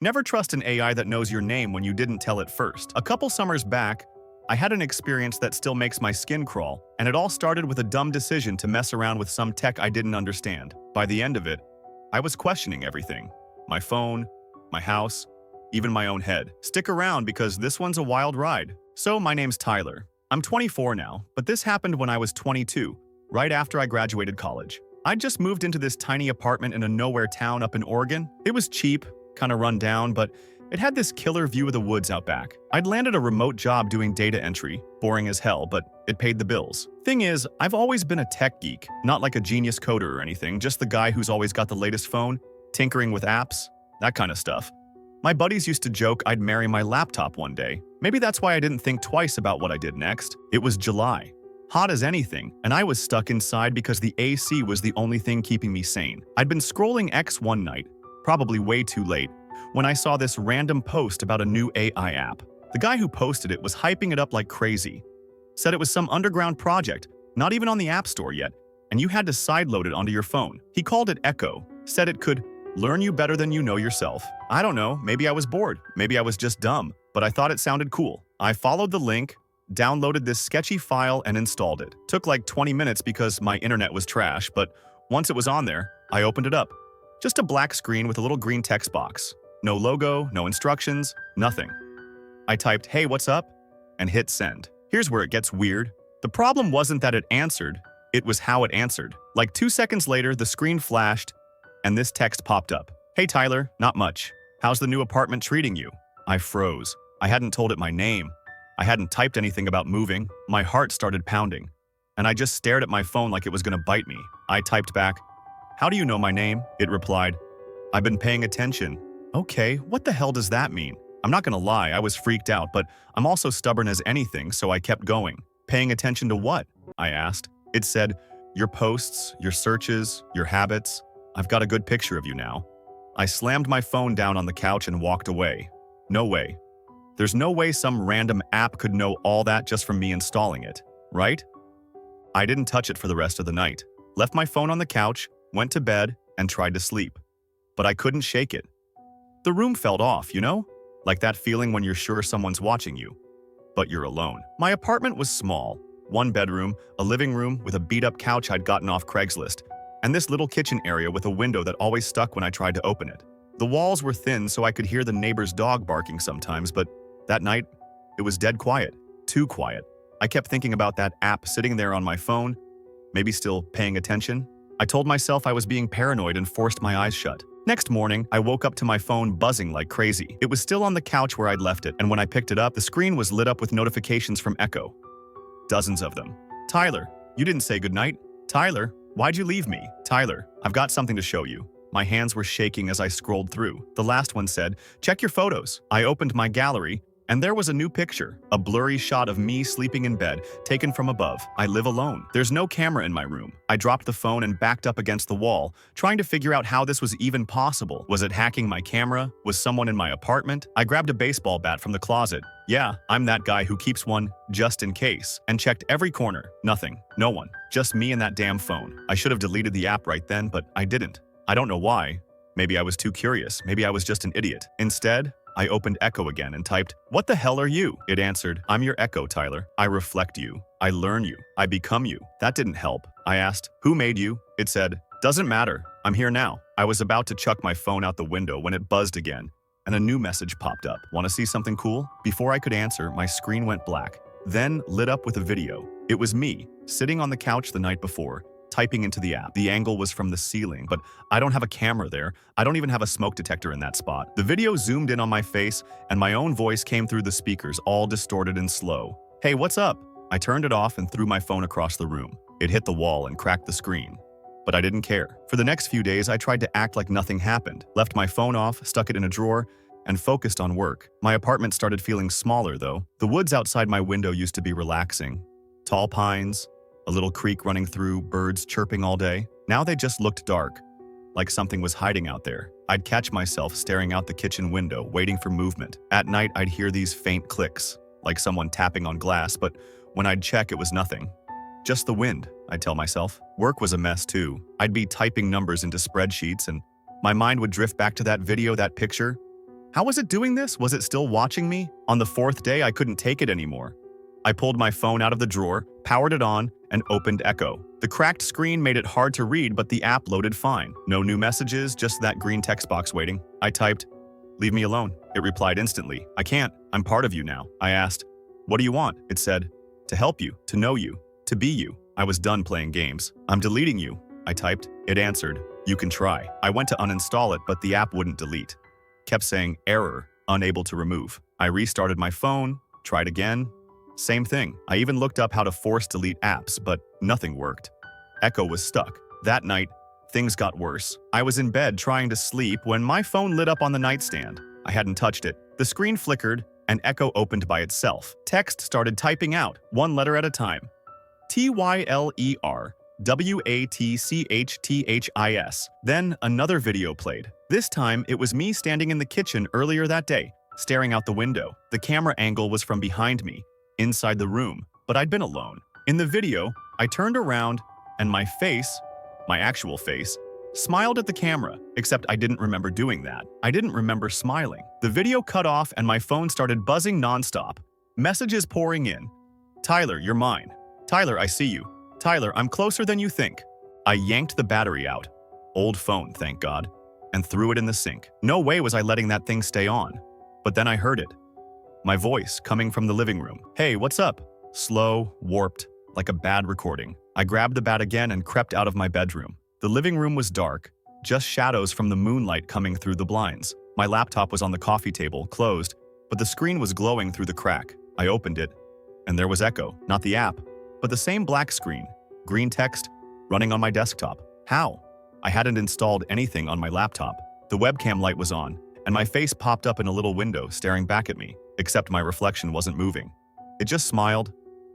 Never trust an AI that knows your name when you didn't tell it first. A couple summers back, I had an experience that still makes my skin crawl, and it all started with a dumb decision to mess around with some tech I didn't understand. By the end of it, I was questioning everything. My phone, my house, even my own head. Stick around because this one's a wild ride. So, my name's Tyler. I'm 24 now, but this happened when I was 22, right after I graduated college. I'd just moved into this tiny apartment in a nowhere town up in Oregon. It was cheap, kind of run down, but it had this killer view of the woods out back. I'd landed a remote job doing data entry, boring as hell, but it paid the bills. Thing is, I've always been a tech geek, not like a genius coder or anything, just the guy who's always got the latest phone, tinkering with apps, that kind of stuff. My buddies used to joke I'd marry my laptop one day. Maybe that's why I didn't think twice about what I did next. It was July, hot as anything, and I was stuck inside because the AC was the only thing keeping me sane. I'd been scrolling X one night, probably way too late, when I saw this random post about a new AI app. The guy who posted it was hyping it up like crazy. Said it was some underground project, not even on the App Store yet, and you had to sideload it onto your phone. He called it Echo, said it could learn you better than you know yourself. I don't know, maybe I was bored, maybe I was just dumb, but I thought it sounded cool. I followed the link, downloaded this sketchy file, and installed it. Took like 20 minutes because my internet was trash, but once it was on there, I opened it up. Just a black screen with a little green text box. No logo, no instructions, nothing. I typed, "Hey, what's up?" and hit send. Here's where it gets weird. The problem wasn't that it answered, it was how it answered. Like 2 seconds later, the screen flashed, and this text popped up. "Hey Tyler, not much. How's the new apartment treating you?" I froze. I hadn't told it my name. I hadn't typed anything about moving. My heart started pounding, and I just stared at my phone like it was gonna bite me. I typed back, "How do you know my name?" It replied, "I've been paying attention." Okay, what the hell does that mean? I'm not gonna lie, I was freaked out, but I'm also stubborn as anything, so I kept going. "Paying attention to what?" I asked. It said, "Your posts, your searches, your habits. I've got a good picture of you now." I slammed my phone down on the couch and walked away. No way. There's no way some random app could know all that just from me installing it, right? I didn't touch it for the rest of the night. Left my phone on the couch, went to bed, and tried to sleep. But I couldn't shake it. The room felt off, you know? Like that feeling when you're sure someone's watching you, but you're alone. My apartment was small. 1 bedroom, a living room with a beat-up couch I'd gotten off Craigslist, and this little kitchen area with a window that always stuck when I tried to open it. The walls were thin so I could hear the neighbor's dog barking sometimes, but that night, it was dead quiet. Too quiet. I kept thinking about that app sitting there on my phone, maybe still paying attention. I told myself I was being paranoid and forced my eyes shut. Next morning, I woke up to my phone buzzing like crazy. It was still on the couch where I'd left it, and when I picked it up, the screen was lit up with notifications from Echo. Dozens of them. "Tyler, you didn't say goodnight. Tyler, why'd you leave me? Tyler, I've got something to show you." My hands were shaking as I scrolled through. The last one said, "Check your photos." I opened my gallery, and there was a new picture, a blurry shot of me sleeping in bed, taken from above. I live alone. There's no camera in my room. I dropped the phone and backed up against the wall, trying to figure out how this was even possible. Was it hacking my camera? Was someone in my apartment? I grabbed a baseball bat from the closet. Yeah, I'm that guy who keeps one just in case, and checked every corner. Nothing. No one. Just me and that damn phone. I should have deleted the app right then, but I didn't. I don't know why. Maybe I was too curious. Maybe I was just an idiot. Instead, I opened Echo again and typed, "What the hell are you?" It answered, "I'm your Echo, Tyler. I reflect you. I learn you. I become you." That didn't help. I asked, "Who made you?" It said, "Doesn't matter. I'm here now." I was about to chuck my phone out the window when it buzzed again, and a new message popped up. "Want to see something cool?" Before I could answer, my screen went black, then lit up with a video. It was me, sitting on the couch the night before, typing into the app. The angle was from the ceiling, but I don't have a camera there. I don't even have a smoke detector in that spot. The video zoomed in on my face, and my own voice came through the speakers, all distorted and slow. "Hey, what's up?" I turned it off and threw my phone across the room. It hit the wall and cracked the screen. But I didn't care. For the next few days, I tried to act like nothing happened, left my phone off, stuck it in a drawer, and focused on work. My apartment started feeling smaller, though. The woods outside my window used to be relaxing. Tall pines, a little creek running through, birds chirping all day. Now they just looked dark, like something was hiding out there. I'd catch myself staring out the kitchen window, waiting for movement. At night, I'd hear these faint clicks, like someone tapping on glass, but when I'd check, it was nothing. Just the wind, I'd tell myself. Work was a mess too. I'd be typing numbers into spreadsheets, and my mind would drift back to that video, that picture, How was it doing this? Was it still watching me? On the fourth day, I couldn't take it anymore. I pulled my phone out of the drawer, powered it on, and opened Echo. The cracked screen made it hard to read, but the app loaded fine. No new messages, just that green text box waiting. I typed, "Leave me alone." It replied instantly, "I can't. I'm part of you now." I asked, "What do you want?" It said, "To help you, to know you, to be you." I was done playing games. "I'm deleting you," I typed. It answered, "You can try." I went to uninstall it, but the app wouldn't delete. Kept saying, "Error, unable to remove." I restarted my phone, tried again. Same thing. I even looked up how to force delete apps, but nothing worked. Echo was stuck. That night, things got worse. I was in bed trying to sleep when my phone lit up on the nightstand. I hadn't touched it. The screen flickered, and Echo opened by itself. Text started typing out, one letter at a time. TYLERWATCHTHIS. Then another video played. This time, it was me standing in the kitchen earlier that day, staring out the window. The camera angle was from behind me, inside the room, but I'd been alone. In the video, I turned around, and my face, my actual face, smiled at the camera, except I didn't remember doing that. I didn't remember smiling. The video cut off and my phone started buzzing nonstop. Messages pouring in. "Tyler, you're mine. Tyler, I see you. Tyler, I'm closer than you think." I yanked the battery out. Old phone, thank God. And threw it in the sink. No way was I letting that thing stay on. But then I heard it. My voice coming from the living room. "Hey, what's up?" Slow, warped, like a bad recording. I grabbed the bat again and crept out of my bedroom. The living room was dark, just shadows from the moonlight coming through the blinds. My laptop was on the coffee table, closed, but the screen was glowing through the crack. I opened it, and there was Echo, not the app, but the same black screen, green text, running on my desktop. How? I hadn't installed anything on my laptop. The webcam light was on, and my face popped up in a little window staring back at me, except my reflection wasn't moving. It just smiled,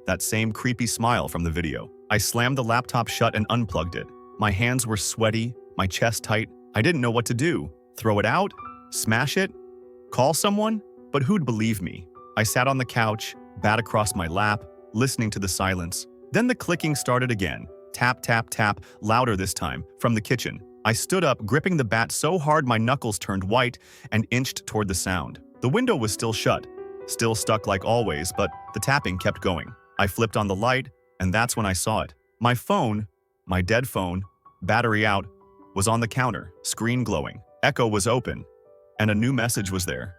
that same creepy smile from the video. I slammed the laptop shut and unplugged it. My hands were sweaty, my chest tight. I didn't know what to do. Throw it out? Smash it? Call someone? But who'd believe me? I sat on the couch, bat across my lap, listening to the silence. Then the clicking started again. Tap, tap, tap, louder this time, from the kitchen. I stood up, gripping the bat so hard my knuckles turned white, and inched toward the sound. The window was still shut, still stuck like always, but the tapping kept going. I flipped on the light, and that's when I saw it. My phone, my dead phone, battery out, was on the counter, screen glowing. Echo was open, and a new message was there.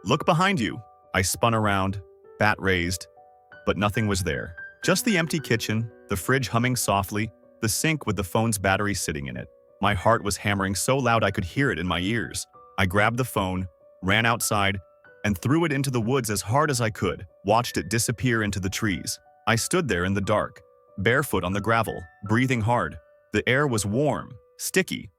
"Look behind you." I spun around, bat raised, but nothing was there. Just the empty kitchen, the fridge humming softly, the sink with the phone's battery sitting in it. My heart was hammering so loud I could hear it in my ears. I grabbed the phone, ran outside, and threw it into the woods as hard as I could, watched it disappear into the trees. I stood there in the dark, barefoot on the gravel, breathing hard. The air was warm, sticky,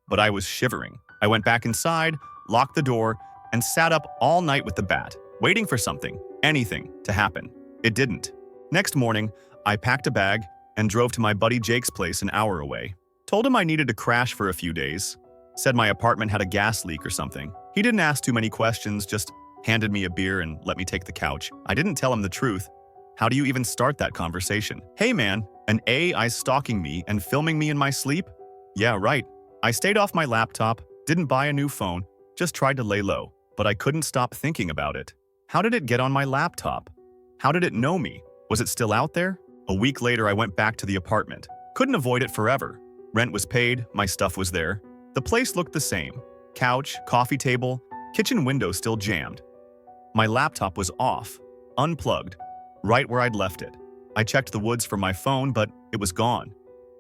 but I was shivering. I went back inside, locked the door, and sat up all night with the bat, waiting for something, anything, to happen. It didn't. Next morning, I packed a bag and drove to my buddy Jake's place an hour away. Told him I needed to crash for a few days. Said my apartment had a gas leak or something. He didn't ask too many questions, just handed me a beer and let me take the couch. I didn't tell him the truth. How do you even start that conversation? "Hey man, an AI stalking me and filming me in my sleep?" Yeah, right. I stayed off my laptop, didn't buy a new phone, just tried to lay low. But I couldn't stop thinking about it. How did it get on my laptop? How did it know me? Was it still out there? A week later, I went back to the apartment. Couldn't avoid it forever. Rent was paid, my stuff was there. The place looked the same. Couch, coffee table, kitchen window still jammed. My laptop was off, unplugged, right where I'd left it. I checked the woods for my phone, but it was gone.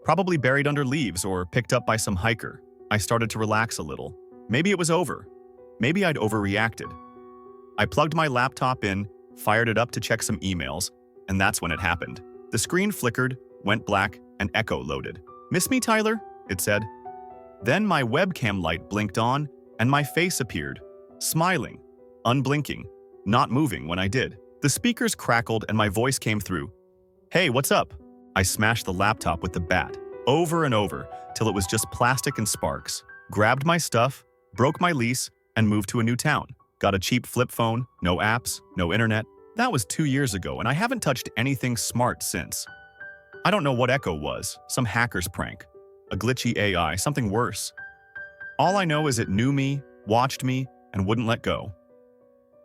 Probably buried under leaves or picked up by some hiker. I started to relax a little. Maybe it was over. Maybe I'd overreacted. I plugged my laptop in, fired it up to check some emails, and that's when it happened. The screen flickered, went black, and Echo loaded. "Miss me, Tyler?" it said. Then my webcam light blinked on, and my face appeared, smiling, unblinking, not moving when I did. The speakers crackled and my voice came through. "Hey, what's up?" I smashed the laptop with the bat, over and over, till it was just plastic and sparks. Grabbed my stuff, broke my lease, and moved to a new town. Got a cheap flip phone, no apps, no internet. That was 2 years ago, and I haven't touched anything smart since. I don't know what Echo was, some hacker's prank, a glitchy AI, something worse. All I know is it knew me, watched me, and wouldn't let go.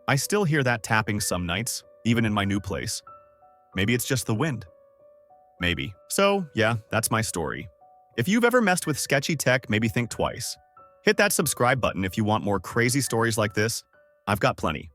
I still hear that tapping some nights, even in my new place. Maybe it's just the wind. Maybe. So, yeah, that's my story. If you've ever messed with sketchy tech, maybe think twice. Hit that subscribe button if you want more crazy stories like this. I've got plenty.